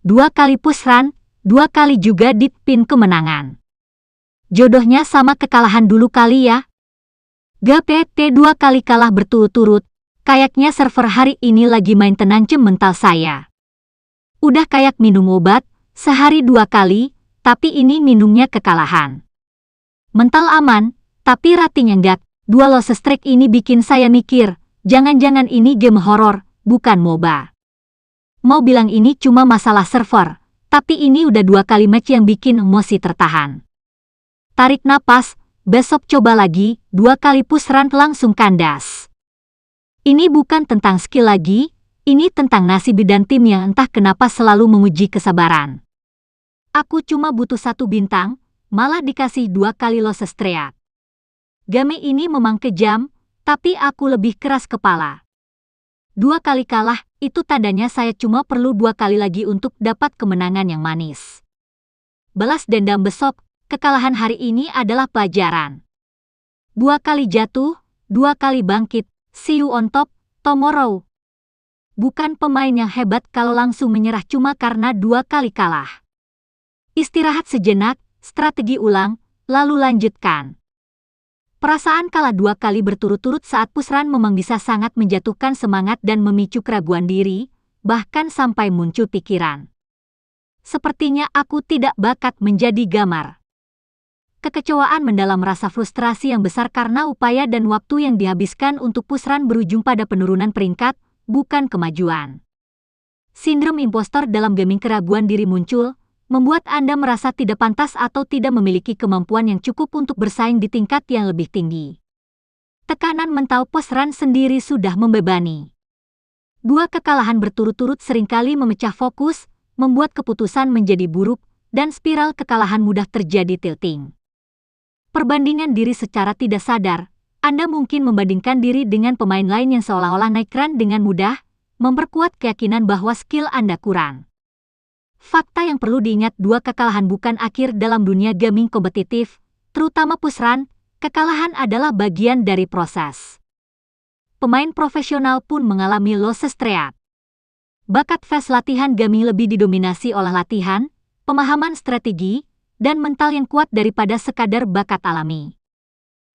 2 kali push run, 2 kali juga deep pin kemenangan. Jodohnya sama kekalahan dulu kali ya. GPT 2 kali kalah berturut-turut, kayaknya server hari ini lagi main tenancem mental saya. Udah kayak minum obat, sehari 2 kali, tapi ini minumnya kekalahan. Mental aman, tapi rating enggak. 2 loss streak ini bikin saya mikir, jangan-jangan ini game horor, bukan MOBA. Mau bilang ini cuma masalah server, tapi ini udah 2 kali match yang bikin emosi tertahan. Tarik napas, besok coba lagi, 2 kali push run langsung kandas. Ini bukan tentang skill lagi, ini tentang nasib dan tim yang entah kenapa selalu menguji kesabaran. Aku cuma butuh 1 bintang, malah dikasih 2 kali loss streak. Game ini memang kejam, tapi aku lebih keras kepala. 2 kali kalah, itu tandanya saya cuma perlu 2 kali lagi untuk dapat kemenangan yang manis. Balas dendam besok, kekalahan hari ini adalah pelajaran. 2 kali jatuh, 2 kali bangkit, see you on top, tomorrow. Bukan pemain yang hebat kalau langsung menyerah cuma karena 2 kali kalah. Istirahat sejenak, strategi ulang, lalu lanjutkan. Perasaan kalah 2 kali berturut-turut saat push run memang bisa sangat menjatuhkan semangat dan memicu keraguan diri, bahkan sampai muncul pikiran. Sepertinya aku tidak bakat menjadi gamar. Kekecewaan mendalam rasa frustrasi yang besar karena upaya dan waktu yang dihabiskan untuk push run berujung pada penurunan peringkat, bukan kemajuan. Sindrom impostor dalam gaming keraguan diri muncul, membuat Anda merasa tidak pantas atau tidak memiliki kemampuan yang cukup untuk bersaing di tingkat yang lebih tinggi. Tekanan mental push run sendiri sudah membebani. 2 kekalahan berturut-turut seringkali memecah fokus, membuat keputusan menjadi buruk, dan spiral kekalahan mudah terjadi tilting. Perbandingan diri secara tidak sadar, Anda mungkin membandingkan diri dengan pemain lain yang seolah-olah naik run dengan mudah, memperkuat keyakinan bahwa skill Anda kurang. Fakta yang perlu diingat, 2 kekalahan bukan akhir dalam dunia gaming kompetitif, terutama push run, kekalahan adalah bagian dari proses. Pemain profesional pun mengalami loss streak. Bakat fast latihan gaming lebih didominasi oleh latihan, pemahaman strategi, dan mental yang kuat daripada sekadar bakat alami.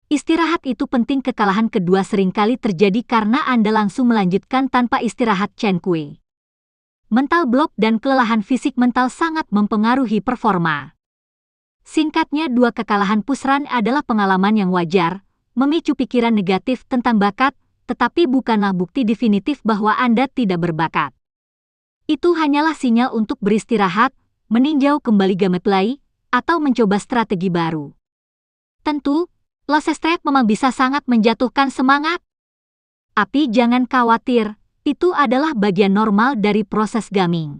Istirahat itu penting, kekalahan kedua seringkali terjadi karena Anda langsung melanjutkan tanpa istirahat Chen Kui. Mental block dan kelelahan fisik mental sangat mempengaruhi performa. Singkatnya, 2 kekalahan push run adalah pengalaman yang wajar, memicu pikiran negatif tentang bakat, tetapi bukanlah bukti definitif bahwa Anda tidak berbakat. Itu hanyalah sinyal untuk beristirahat, meninjau kembali gameplay, atau mencoba strategi baru. Tentu, loss streak memang bisa sangat menjatuhkan semangat. Tapi jangan khawatir. Itu adalah bagian normal dari proses gaming.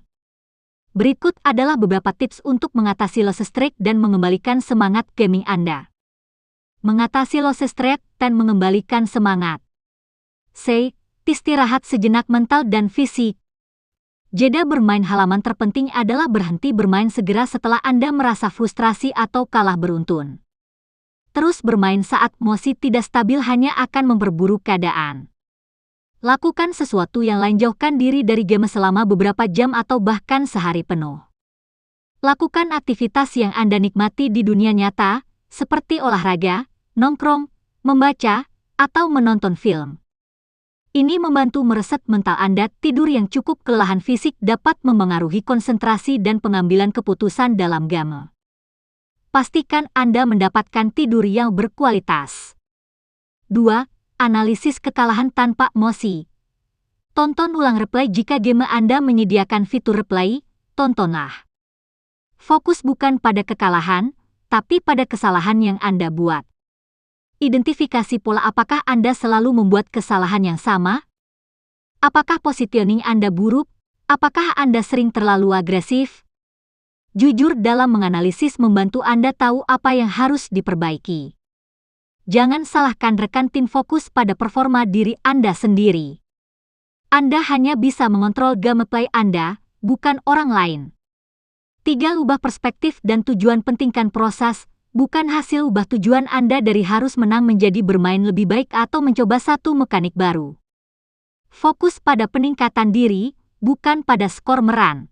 Berikut adalah beberapa tips untuk mengatasi loss streak dan mengembalikan semangat gaming Anda. Mengatasi loss streak dan mengembalikan semangat. Istirahat sejenak mental dan fisik. Jeda bermain halaman terpenting adalah berhenti bermain segera setelah Anda merasa frustrasi atau kalah beruntun. Terus bermain saat emosi tidak stabil hanya akan memperburuk keadaan. Lakukan sesuatu yang lain, jauhkan diri dari game selama beberapa jam atau bahkan sehari penuh. Lakukan aktivitas yang Anda nikmati di dunia nyata, seperti olahraga, nongkrong, membaca, atau menonton film. Ini membantu mereset mental Anda. Tidur yang cukup, kelelahan fisik dapat memengaruhi konsentrasi dan pengambilan keputusan dalam game. Pastikan Anda mendapatkan tidur yang berkualitas. 2. Analisis kekalahan tanpa emosi. Tonton ulang replay jika game Anda menyediakan fitur replay, tontonlah. Fokus bukan pada kekalahan, tapi pada kesalahan yang Anda buat. Identifikasi pola, apakah Anda selalu membuat kesalahan yang sama? Apakah positioning Anda buruk? Apakah Anda sering terlalu agresif? Jujur dalam menganalisis membantu Anda tahu apa yang harus diperbaiki. Jangan salahkan rekan tim, fokus pada performa diri Anda sendiri. Anda hanya bisa mengontrol gameplay Anda, bukan orang lain. 3. Ubah perspektif dan tujuan, pentingkan proses, bukan hasil. Ubah tujuan Anda dari harus menang menjadi bermain lebih baik atau mencoba satu mekanik baru. Fokus pada peningkatan diri, bukan pada skor meran.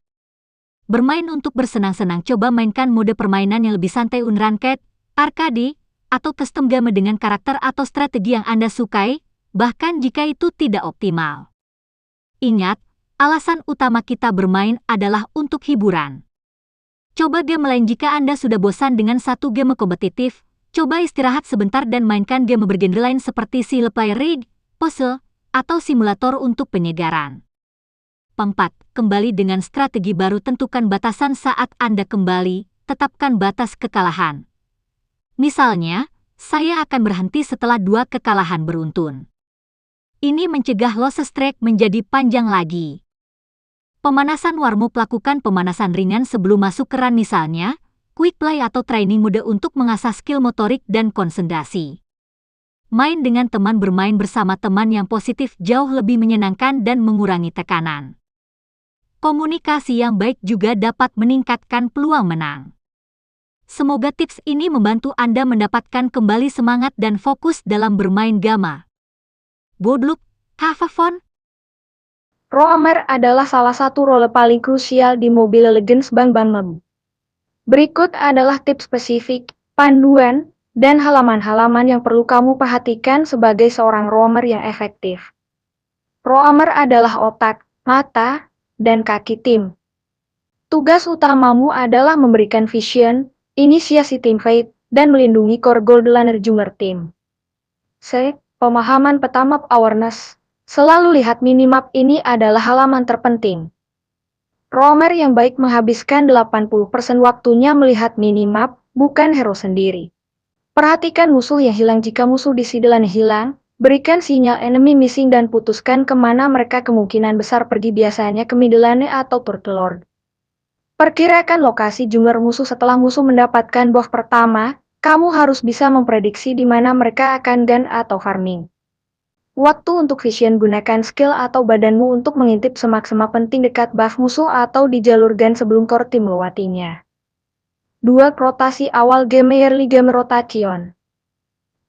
Bermain untuk bersenang-senang, coba mainkan mode permainan yang lebih santai, unranked, arcade, atau custom game dengan karakter atau strategi yang Anda sukai, bahkan jika itu tidak optimal. Ingat, alasan utama kita bermain adalah untuk hiburan. Coba game lain jika Anda sudah bosan dengan satu game kompetitif, coba istirahat sebentar dan mainkan game bergenre lain seperti single player raid, puzzle, atau simulator untuk penyegaran. 4. Kembali dengan strategi baru, tentukan batasan saat Anda kembali, tetapkan batas kekalahan. Misalnya, saya akan berhenti setelah 2 kekalahan beruntun. Ini mencegah losing streak menjadi panjang lagi. Pemanasan warm-up, lakukan pemanasan ringan sebelum masuk ke run, misalnya, quick play atau training mode untuk mengasah skill motorik dan konsentrasi. Main dengan teman, bermain bersama teman yang positif jauh lebih menyenangkan dan mengurangi tekanan. Komunikasi yang baik juga dapat meningkatkan peluang menang. Semoga tips ini membantu Anda mendapatkan kembali semangat dan fokus dalam bermain game. Good luck, have fun! Roamer adalah salah satu role paling krusial di Mobile Legends Bang. Berikut adalah tips spesifik, panduan, dan halaman-halaman yang perlu kamu perhatikan sebagai seorang roamer yang efektif. Roamer adalah otak, mata, dan kaki tim. Tugas utamamu adalah memberikan vision, inisiasi tim fight, dan melindungi core gold laner jungler tim. Pemahaman peta map awareness. Selalu lihat minimap, ini adalah halaman terpenting. Roamer yang baik menghabiskan 80% waktunya melihat minimap, bukan hero sendiri. Perhatikan musuh yang hilang. Jika musuh di side lane hilang, berikan sinyal enemy missing dan putuskan kemana mereka kemungkinan besar pergi, biasanya ke mid lane atau turtle lord. Perkirakan lokasi jungler musuh setelah musuh mendapatkan buff pertama, kamu harus bisa memprediksi di mana mereka akan gun atau farming. Waktu untuk vision, gunakan skill atau badanmu untuk mengintip semak-semak penting dekat buff musuh atau di jalur gun sebelum core tim melewatinya. 2. Rotasi awal game, early game rotation.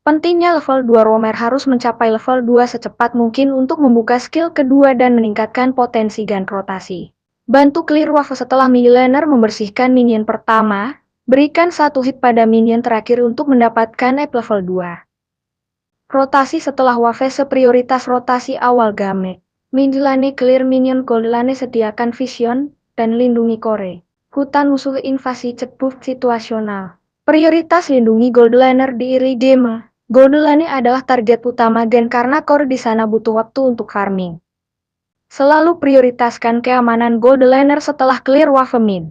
Pentingnya level 2 roamer harus mencapai level 2 secepat mungkin untuk membuka skill kedua dan meningkatkan potensi gun rotasi. Bantu clear wave setelah midlaner membersihkan minion pertama, berikan satu hit pada minion terakhir untuk mendapatkan EP level 2. Rotasi setelah wave, prioritas rotasi awal game. Mid lane clear minion, gold lane sediakan vision, dan lindungi core. Hutan musuh invasi, cek buff situasional. Prioritas lindungi gold laner di early game. Gold lane adalah target utama gen karena core di sana butuh waktu untuk farming. Selalu prioritaskan keamanan gold laner setelah clear wave mid.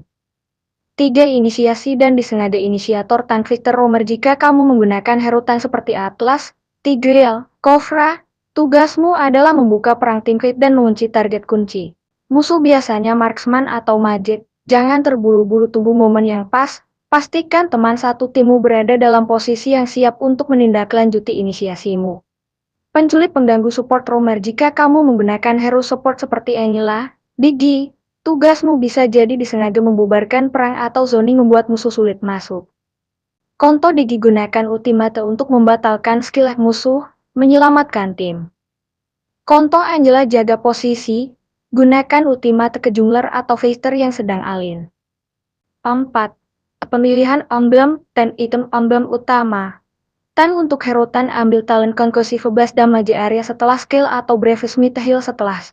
3. Inisiasi dan disengaja inisiator tank Victor roamer. Jika kamu menggunakan hero tank seperti Atlas, Tigreal, Kofra, tugasmu adalah membuka perang tim fight dan mengunci target kunci. Musuh biasanya marksman atau mage. Jangan terburu-buru, tunggu momen yang pas. Pastikan teman satu timmu berada dalam posisi yang siap untuk menindaklanjuti inisiasimu. Penculik pengganggu support roamer. Jika kamu menggunakan hero support seperti Angela, Digi, tugasmu bisa jadi disengaja membubarkan perang atau zoning, membuat musuh sulit masuk. Konto Digi, gunakan ultimate untuk membatalkan skill musuh, menyelamatkan tim. Konto Angela, jaga posisi, gunakan ultimate ke jungler atau fighter yang sedang alin. 4. Pemilihan emblem dan item emblem utama. Tan untuk hero tan, ambil talent conclusive bebas damage area setelah skill atau brave smith heal setelah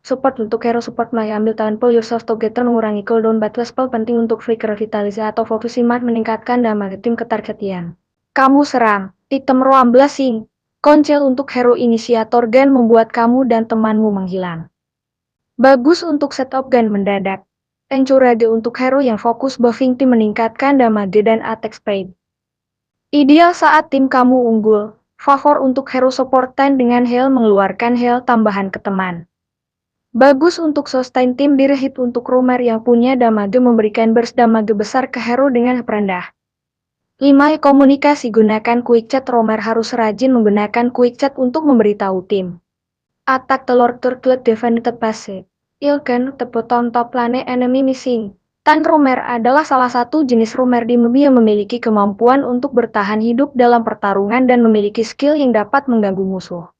support. Untuk hero support, ambil talent pull yourself together, mengurangi cooldown battle spell, penting untuk free revitalisasi atau fokus simat, meningkatkan damage tim ketargetian. Kamu serang, item roam blessing, koncil untuk hero inisiator gun, membuat kamu dan temanmu menghilang. Bagus untuk setup gun mendadak. Encourage untuk hero yang fokus buffing tim, meningkatkan damage dan attack speed. Ideal saat tim kamu unggul. Favor untuk hero support time dengan heal, mengeluarkan heal tambahan ke teman. Bagus untuk sustain tim direhit untuk roamer yang punya damage, memberikan burst damage besar ke hero dengan rendah. 5. Komunikasi, gunakan quick chat. Roamer harus rajin menggunakan quick chat untuk memberitahu tim. Attack telur turtle defended base. Ilkan tepoton top lane enemy missing. Tan roamer adalah salah satu jenis roamer di MOBA yang memiliki kemampuan untuk bertahan hidup dalam pertarungan dan memiliki skill yang dapat mengganggu musuh.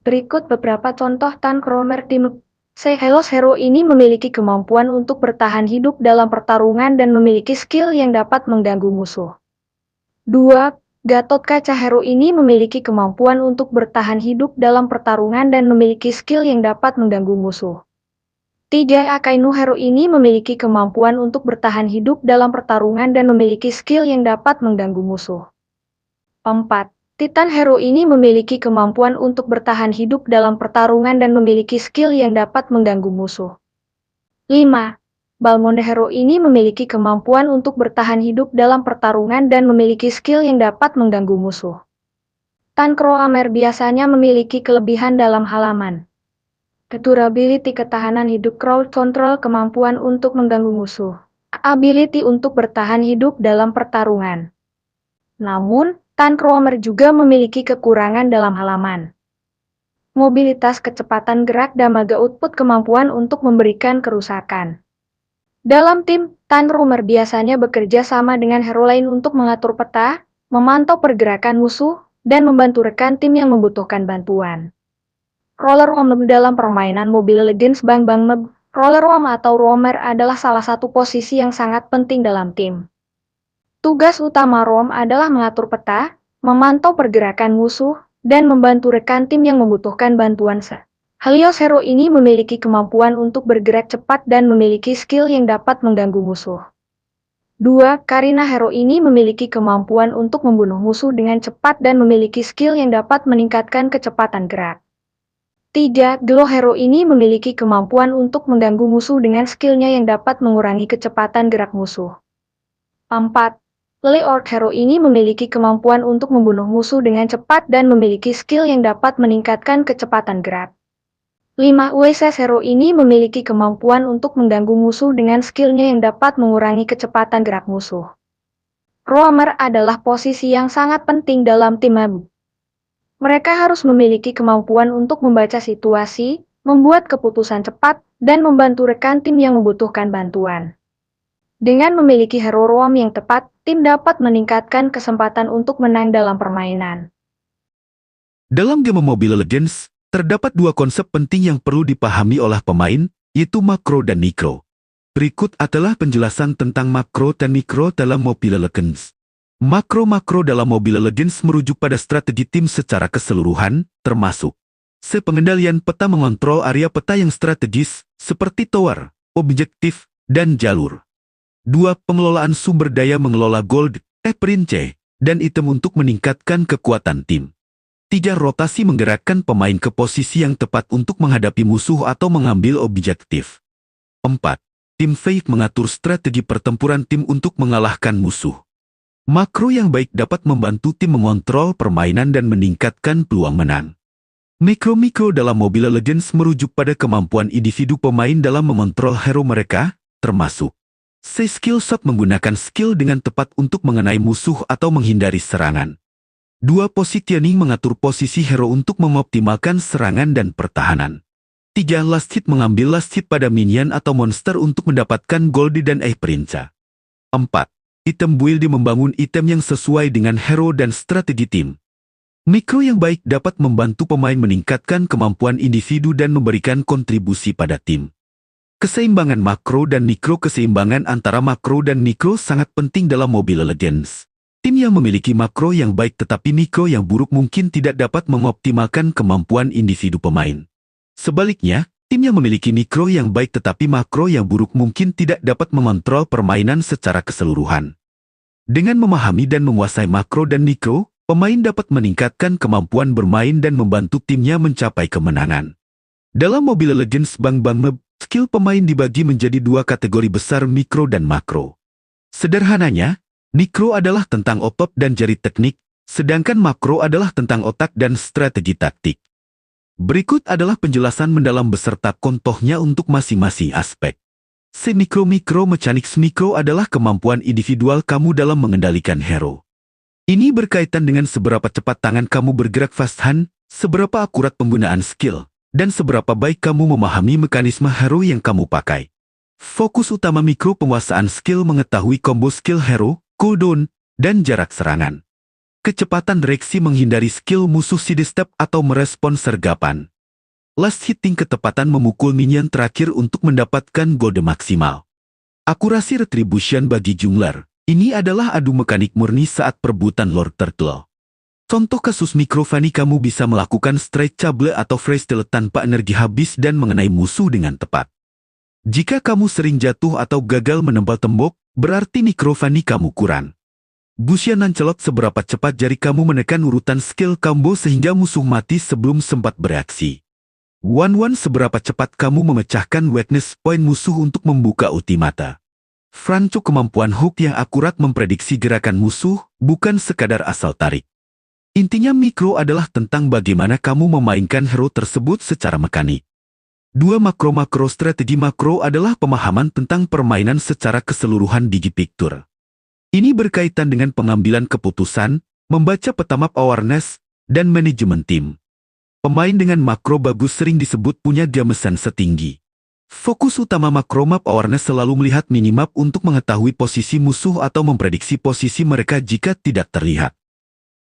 Berikut beberapa contoh tank roamer di MOBA. Helos hero ini memiliki kemampuan untuk bertahan hidup dalam pertarungan dan memiliki skill yang dapat mengganggu musuh. 2. Gatot Kaca hero ini memiliki kemampuan untuk bertahan hidup dalam pertarungan dan memiliki skill yang dapat mengganggu musuh. 3. Akainu hero ini memiliki kemampuan untuk bertahan hidup dalam pertarungan dan memiliki skill yang dapat mengganggu musuh. 4. Titan hero ini memiliki kemampuan untuk bertahan hidup dalam pertarungan dan memiliki skill yang dapat mengganggu musuh. 5. Balmonde hero ini memiliki kemampuan untuk bertahan hidup dalam pertarungan dan memiliki skill yang dapat mengganggu musuh. Tank Roamer biasanya memiliki kelebihan dalam halaman. Durability ketahanan hidup, crowd control kemampuan untuk mengganggu musuh. Ability untuk bertahan hidup dalam pertarungan. Namun, Tank Roamer juga memiliki kekurangan dalam halaman. Mobilitas, kecepatan gerak, damage output kemampuan untuk memberikan kerusakan. Dalam tim, Tank Roamer biasanya bekerja sama dengan hero lain untuk mengatur peta, memantau pergerakan musuh, dan membantu rekan tim yang membutuhkan bantuan. Roller Roam dalam permainan Mobile Legends Bang Bang Meb, Roller Roam atau Roamer adalah salah satu posisi yang sangat penting dalam tim. Tugas utama Roam adalah mengatur peta, memantau pergerakan musuh, dan membantu rekan tim yang membutuhkan bantuan. Helios hero ini memiliki kemampuan untuk bergerak cepat dan memiliki skill yang dapat mengganggu musuh. 2. Karina hero ini memiliki kemampuan untuk membunuh musuh dengan cepat dan memiliki skill yang dapat meningkatkan kecepatan gerak. 3. Glow hero ini memiliki kemampuan untuk mengganggu musuh dengan skillnya yang dapat mengurangi kecepatan gerak musuh. 4. Leord hero ini memiliki kemampuan untuk membunuh musuh dengan cepat dan memiliki skill yang dapat meningkatkan kecepatan gerak. 5. Ueses hero ini memiliki kemampuan untuk mengganggu musuh dengan skillnya yang dapat mengurangi kecepatan gerak musuh. Roamer adalah posisi yang sangat penting dalam tim MAB. Mereka harus memiliki kemampuan untuk membaca situasi, membuat keputusan cepat, dan membantu rekan tim yang membutuhkan bantuan. Dengan memiliki hero roam yang tepat, tim dapat meningkatkan kesempatan untuk menang dalam permainan. Dalam game Mobile Legends, terdapat dua konsep penting yang perlu dipahami oleh pemain, yaitu makro dan mikro. Berikut adalah penjelasan tentang makro dan mikro dalam Mobile Legends. Makro-makro dalam Mobile Legends merujuk pada strategi tim secara keseluruhan, termasuk pengendalian peta, mengontrol area peta yang strategis, seperti tower, objektif, dan jalur. 2. Pengelolaan sumber daya, mengelola gold, perince, dan item untuk meningkatkan kekuatan tim. 3. Rotasi, menggerakkan pemain ke posisi yang tepat untuk menghadapi musuh atau mengambil objektif. 4. Tim fight, mengatur strategi pertempuran tim untuk mengalahkan musuh. Makro yang baik dapat membantu tim mengontrol permainan dan meningkatkan peluang menang. Mikro-mikro dalam Mobile Legends merujuk pada kemampuan individu pemain dalam mengontrol hero mereka, termasuk skill shot, menggunakan skill dengan tepat untuk mengenai musuh atau menghindari serangan. 2. Positioning, mengatur posisi hero untuk mengoptimalkan serangan dan pertahanan. 3. Last hit, mengambil last hit pada minion atau monster untuk mendapatkan gold dan perince. 4. Item build, membangun item yang sesuai dengan hero dan strategi tim. Mikro yang baik dapat membantu pemain meningkatkan kemampuan individu dan memberikan kontribusi pada tim. Keseimbangan makro dan mikro, keseimbangan antara makro dan mikro sangat penting dalam Mobile Legends. Tim yang memiliki makro yang baik tetapi mikro yang buruk mungkin tidak dapat mengoptimalkan kemampuan individu pemain. Sebaliknya, tim yang memiliki mikro yang baik tetapi makro yang buruk mungkin tidak dapat mengontrol permainan secara keseluruhan. Dengan memahami dan menguasai makro dan mikro, pemain dapat meningkatkan kemampuan bermain dan membantu timnya mencapai kemenangan. Dalam Mobile Legends Bang Bang Meb, skill pemain dibagi menjadi dua kategori besar, mikro dan makro. Sederhananya, mikro adalah tentang otot dan jari teknik, sedangkan makro adalah tentang otak dan strategi taktik. Berikut adalah penjelasan mendalam beserta contohnya untuk masing-masing aspek. Mikro mechanics. Mikro adalah kemampuan individual kamu dalam mengendalikan hero. Ini berkaitan dengan seberapa cepat tangan kamu bergerak fast hand, seberapa akurat penggunaan skill, dan seberapa baik kamu memahami mekanisme hero yang kamu pakai. Fokus utama mikro: penguasaan skill, mengetahui combo skill hero, cooldown, dan jarak serangan. Kecepatan reaksi, menghindari skill musuh sidestep atau merespon sergapan. Last hitting ketepatan memukul minion terakhir untuk mendapatkan golde maksimal. Akurasi retribution bagi jungler. Ini adalah adu mekanik murni saat perebutan Lord Turtle. Contoh kasus Microvani, kamu bisa melakukan strike cable atau freeze tile tanpa energi habis dan mengenai musuh dengan tepat. Jika kamu sering jatuh atau gagal menembal tembok, berarti Microvani kamu kurang. Gusion Lancelot, seberapa cepat jari kamu menekan urutan skill combo sehingga musuh mati sebelum sempat bereaksi. One seberapa cepat kamu memecahkan weakness point musuh untuk membuka ultimata. Franco, kemampuan hook yang akurat memprediksi gerakan musuh, bukan sekadar asal tarik. Intinya mikro adalah tentang bagaimana kamu memainkan hero tersebut secara mekanik. Dua makro strategi makro adalah pemahaman tentang permainan secara keseluruhan Digipicture. Ini berkaitan dengan pengambilan keputusan, membaca peta map awareness, dan manajemen tim. Pemain dengan makro bagus sering disebut punya gamesan setinggi. Fokus utama makro map awareness selalu melihat minimap untuk mengetahui posisi musuh atau memprediksi posisi mereka jika tidak terlihat.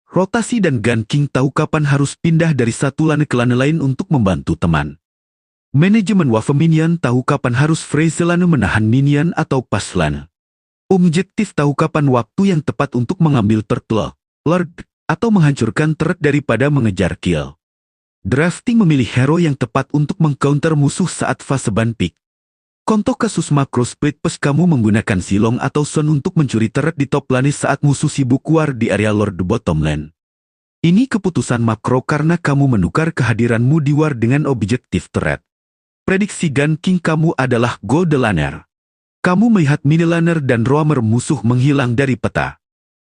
Rotasi dan ganking, tahu kapan harus pindah dari satu lane ke lane lain untuk membantu teman. Manajemen wave minion, tahu kapan harus freeze lane menahan minion atau pas lane. Objektif, tahu kapan waktu yang tepat untuk mengambil turtle, lord, atau menghancurkan turret daripada mengejar kill. Drafting, memilih hero yang tepat untuk mengcounter musuh saat fase ban peak. Contoh kasus makro split push, kamu menggunakan Silong atau Son untuk mencuri turret di top lane saat musuh sibuk war di area Lord bottom lane. Ini keputusan makro karena kamu menukar kehadiranmu di war dengan objektif turret. Prediksi ganking kamu adalah gold laner. Kamu melihat mini laner dan roamer musuh menghilang dari peta.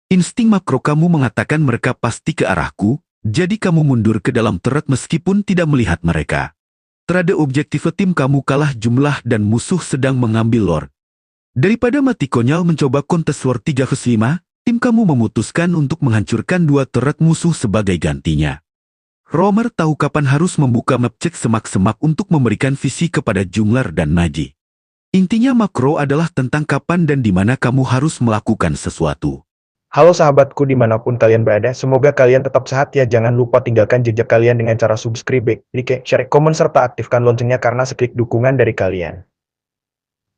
Insting makro kamu mengatakan mereka pasti ke arahku, jadi kamu mundur ke dalam turret meskipun tidak melihat mereka. Terhadap objektif tim kamu kalah jumlah dan musuh sedang mengambil Lord. Daripada mati konyol mencoba kontes Lord 3 vs 5, tim kamu memutuskan untuk menghancurkan dua turret musuh sebagai gantinya. Roamer, tahu kapan harus membuka map cek semak-semak untuk memberikan visi kepada jungler dan magi. Intinya makro adalah tentang kapan dan di mana kamu harus melakukan sesuatu. Halo sahabatku dimanapun kalian berada, semoga kalian tetap sehat ya. Jangan lupa tinggalkan jejak kalian dengan cara subscribe, like, share, komen, serta aktifkan loncengnya karena seklik dukungan dari kalian.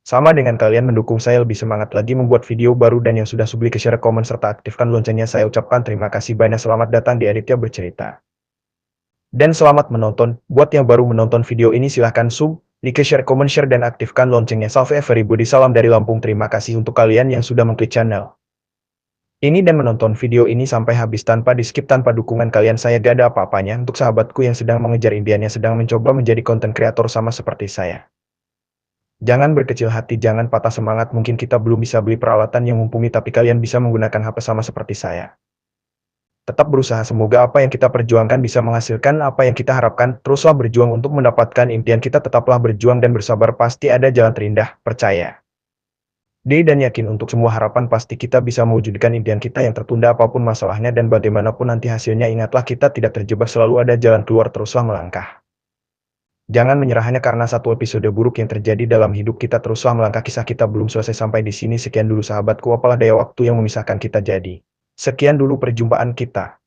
Sama dengan kalian mendukung saya lebih semangat lagi membuat video baru, dan yang sudah subscribe, share, komen, serta aktifkan loncengnya saya ucapkan terima kasih banyak. Selamat datang di Aditya Bercerita. Dan selamat menonton. Buat yang baru menonton video ini silahkan like, share, komen, share, dan aktifkan loncengnya. Salve everybody, salam dari Lampung. Terima kasih untuk kalian yang sudah mengklik channel ini dan menonton video ini sampai habis tanpa di skip. Tanpa dukungan kalian saya gak ada apa-apanya. Untuk sahabatku yang sedang mengejar impiannya, sedang mencoba menjadi konten kreator sama seperti saya, jangan berkecil hati, jangan patah semangat. Mungkin kita belum bisa beli peralatan yang mumpuni, tapi kalian bisa menggunakan HP sama seperti saya. Tetap berusaha, semoga apa yang kita perjuangkan bisa menghasilkan apa yang kita harapkan. Teruslah berjuang untuk mendapatkan impian kita, tetaplah berjuang dan bersabar, pasti ada jalan terindah, percaya. Dan yakin untuk semua harapan pasti kita bisa mewujudkan impian kita yang tertunda apapun masalahnya dan bagaimanapun nanti hasilnya. Ingatlah kita tidak terjebak, selalu ada jalan keluar, teruslah melangkah. Jangan menyerah hanya karena satu episode buruk yang terjadi dalam hidup kita, teruslah melangkah. Kisah kita belum selesai sampai di sini. Sekian dulu sahabatku, apalah daya waktu yang memisahkan kita. Jadi, sekian dulu perjumpaan kita.